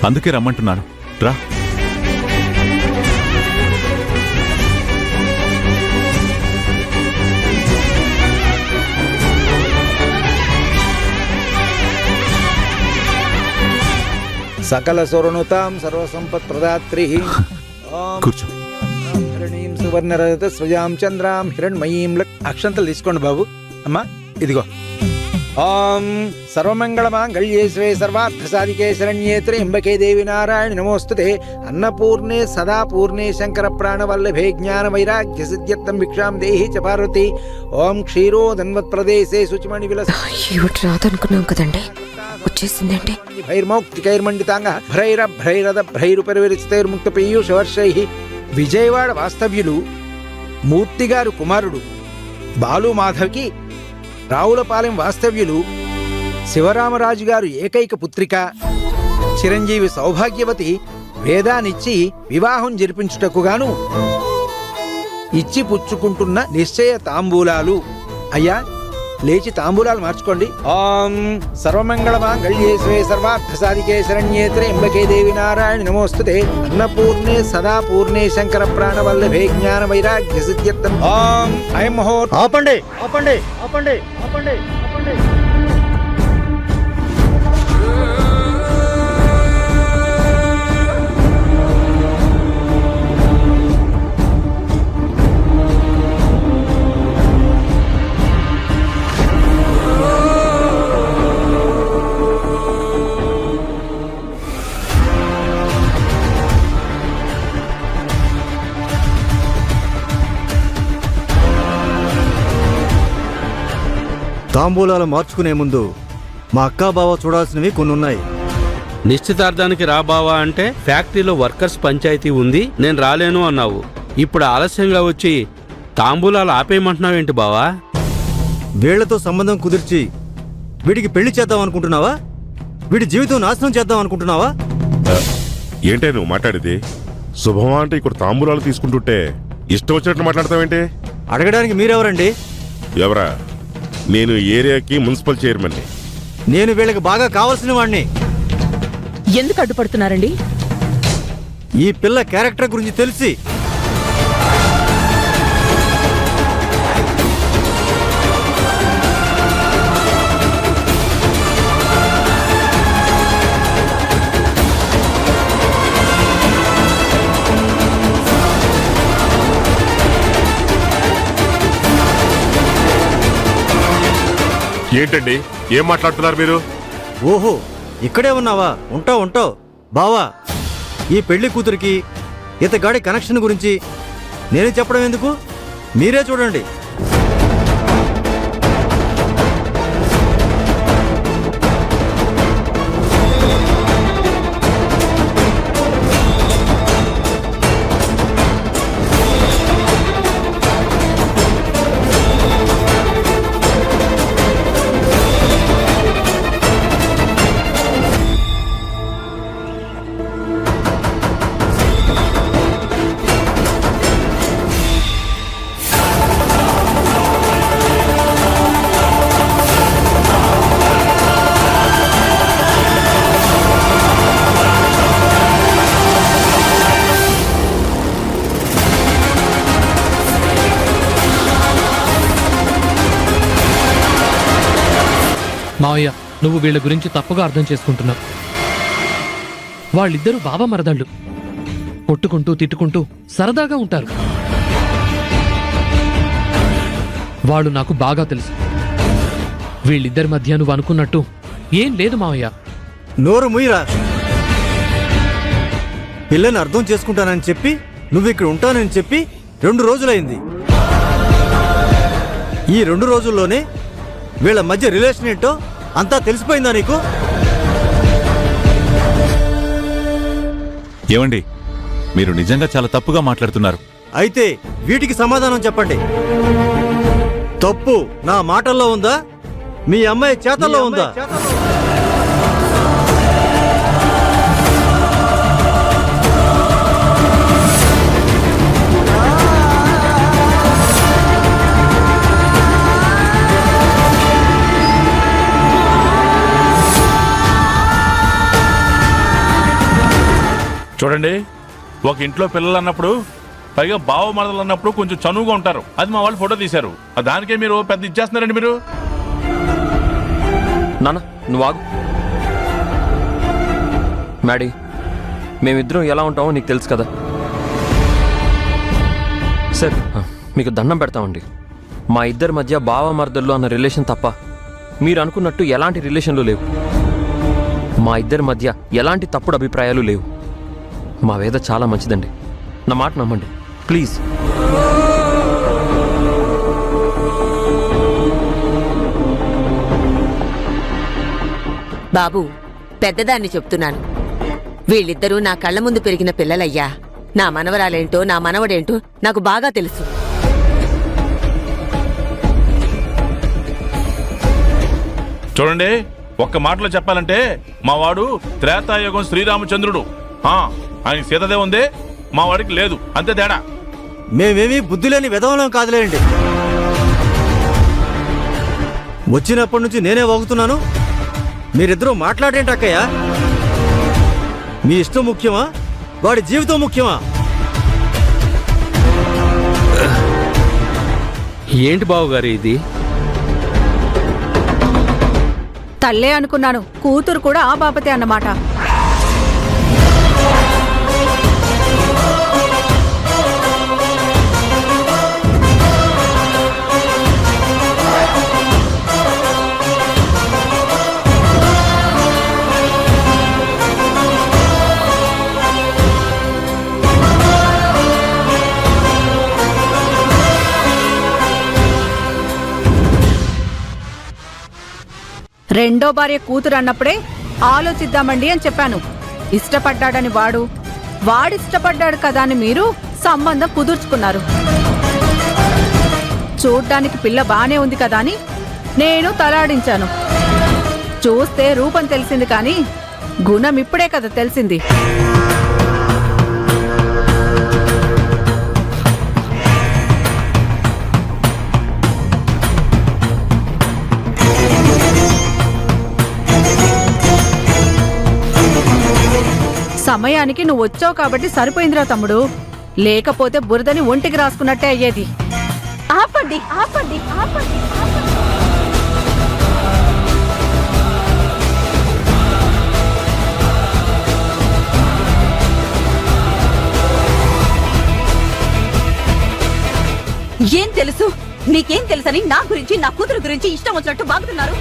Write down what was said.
అందుకే రమ్మంటున్నాను. రా. సకల సురనుతాం సర్వసంపత్ ప్రదాత్రి. కూర్చో. హిరణీం సువర్ణరజత స్వజాం చంద్రాం హిరణ్మయీం. అక్షంతలు తీసుకోండి బాబు. అమ్మా ఇదిగో. ఓం సర్వమంగళమాంగళ్యే శివే సర్వార్థసాధికే శరణ్యే త్ర్యంబకే దేవి నారాయణి నమోస్తుతే. అన్నపూర్ణే సదా పూర్ణే శంకర ప్రాణవల్లభే జ్ఞాన వైరాగ్య సిద్ధ్యర్థం భిక్షాం దేహి చ పార్వతి. ఓం క్షీరోదన్వత్ ప్రదేశే శుచిమణి విలస. రాదనుకున్నాం కదండి, వచ్చేసిందండి. భైర్మౌక్తికైర్మండితాంగ భ్రైరభ్రైరద భ్రైరుపరివిరిచితైర్ముక్త పీయూష వర్షై. విజయవాడ వాస్తవ్యులు మూర్తిగారు కుమారుడు బాలు మాధవ్కి రావులపాలెం వాస్తవ్యులు శివరామరాజు గారు ఏకైక పుత్రిక చిరంజీవి సౌభాగ్యవతి వేదానిచ్చి వివాహం జరిపించుటకుగాను ఇచ్చి పుచ్చుకుంటున్న నిశ్చయ తాంబూలాలు. అయ్యా లేచి తాంబూలాలు మార్చుకోండి. ఓం సర్వమంగళమాంగళ్యే శివే సర్వార్థసాధికే శరణ్యే త్ర్యంబకే దేవి నారాయణి నమోస్తుతే. అన్నపూర్ణే సదా పూర్ణే శంకర ప్రాణవల్లభే జ్ఞాన వైరాగ్య సిద్ధ్యర్థం. ఓం అయం మహోత్. ఆపండి ఆపండి ఆపండి ఆపండి ఆపండి. తాంబూలాలు మార్చుకునే ముందు మా అక్కా బావ చూడాల్సినవి కొన్ని ఉన్నాయి. నిశ్చితార్థానికి రా బావా అంటే ఫ్యాక్టరీలో వర్కర్స్ పంచాయతీ ఉంది, నేను రాలేను అన్నావు. ఇప్పుడు ఆలస్యంగా వచ్చి తాంబూలాలు ఆపేయమంటున్నావేంటి బావా? వీళ్లతో సంబంధం కుదిర్చి వీడికి పెళ్లి చేద్దాం అనుకుంటున్నావా? వీడి జీవితం నాశనం చేద్దాం అనుకుంటున్నావా? ఏంటే నువ్వు మాట్లాడేది? శుభమా అంటే ఇక్కడ తాంబూలాలు తీసుకుంటుంటే ఇష్టం వచ్చినట్టు మాట్లాడతావేంటి? అడగడానికి మీరెవరండి? ఎవరా? నేను ఏరియాకి మున్సిపల్ చైర్మన్ని. నేను వీళ్ళకి బాగా కావాల్సిన వాడిని. ఎందుకు అడ్డుపడుతున్నారండి? ఈ పిల్ల క్యారెక్టర్ గురించి తెలిసి ఏంటండి ఏం మాట్లాడుతున్నారు మీరు? ఓహో ఇక్కడే ఉన్నావా? ఉంటావు ఉంటావు బావా. ఈ పెళ్లి కూతురికి ఇతగాడి కనెక్షన్ గురించి నేను చెప్పడం ఎందుకు, మీరే చూడండి. మావయ్య, నువ్వు వీళ్ళ గురించి తప్పుగా అర్థం చేసుకుంటున్నావు. వాళ్ళిద్దరూ బావ మరదళ్ళు. కొట్టుకుంటూ తిట్టుకుంటూ సరదాగా ఉంటారు. వాళ్ళు నాకు బాగా తెలుసు. వీళ్ళిద్దరి మధ్య నువ్వు అనుకున్నట్టు ఏం లేదు మావయ్య. నోరు ముయ్యరా. పిల్లని అర్థం చేసుకుంటానని చెప్పి నువ్వు ఇక్కడ ఉంటానని చెప్పి 2 రోజులైంది. ఈ 2 రోజుల్లోనే వీళ్ళ మధ్య రిలేషన్ ఏంటో అంతా తెలిసిపోయిందా నీకు? ఏమండి, మీరు నిజంగా చాలా తప్పుగా మాట్లాడుతున్నారు. అయితే వీటికి సమాధానం చెప్పండి. తప్పు నా మాటల్లో ఉందా, మీ అమ్మాయి చేతల్లో ఉందా? చూడండి, ఒక ఇంట్లో పిల్లలు అన్నప్పుడు పైగా బావ మరదలు అన్నప్పుడు కొంచెం చనువుగా ఉంటారు. అది మా వాళ్ళు ఫోటో తీశారు. దానికే మీరు పెద్ద ఇచ్చేస్తున్నారండి మీరు. నాన్న నువ్వు ఆగు. మ్యాడీ, మేమిద్దరం ఎలా ఉంటామో నీకు తెలుసు కదా. సరే, మీకు దండం పెడతామండి. మా ఇద్దరి మధ్య బావ మరదళ్ళు అన్న రిలేషన్ తప్ప మీరు అనుకున్నట్టు ఎలాంటి రిలేషన్లు లేవు. మా ఇద్దరి మధ్య ఎలాంటి తప్పుడు అభిప్రాయాలు లేవు. మా వేద చాలా మంచిదండి. నా మాట నమ్మండి ప్లీజ్. బాబు, పెద్దదాన్ని చెప్తున్నాను. వీళ్ళిద్దరూ నా కళ్ళ ముందు పెరిగిన పిల్లలయ్యా. నా మనవరాలేంటో నా మనవడేంటో నాకు బాగా తెలుసు. చూడండి, ఒక్క మాటలో చెప్పాలంటే మా వాడు త్రేతాయుగం శ్రీరామచంద్రుడు. ఆయన సీతదే ఉంది, మా వాడికి లేదు, అంతే తేడా. మేమేమీ బుద్ధి లేని విధవలం కాదులేండి. వచ్చినప్పటి నుంచి నేనే వాగుతున్నాను, మీరిద్దరూ మాట్లాడేంటి అక్కయ్య? మీ ఇష్టం ముఖ్యమా, వాడి జీవితం ముఖ్యమా? ఏంటి బావగారు ఇది? తల్లే అనుకున్నాను, కూతురు కూడా ఆ బాపతే అన్నమాట. రెండో భార్య కూతురు అన్నప్పుడే ఆలోచిద్దామండి అని చెప్పాను. ఇష్టపడ్డాడని వాడిష్టపడ్డాడు కదా అని మీరు సంబంధం కుదుర్చుకున్నారు. చూడ్డానికి పిల్ల బానే ఉంది కదా అని నేను తలాడించాను. చూస్తే రూపం తెలిసింది కానీ గుణం ఇప్పుడే కదా తెలిసింది. సమయానికి నువ్వు వచ్చావు కాబట్టి సరిపోయిందిరా తమ్ముడు. లేకపోతే బురదని ఒంటికి రాసుకున్నట్టే అయ్యేది. ఆపండి ఆపండి ఆపండి. ఏం తెలుసు? నీకేం తెలుసని నా గురించి నా కూతురు గురించి ఇష్టం వచ్చినట్టు బాగుతున్నారు.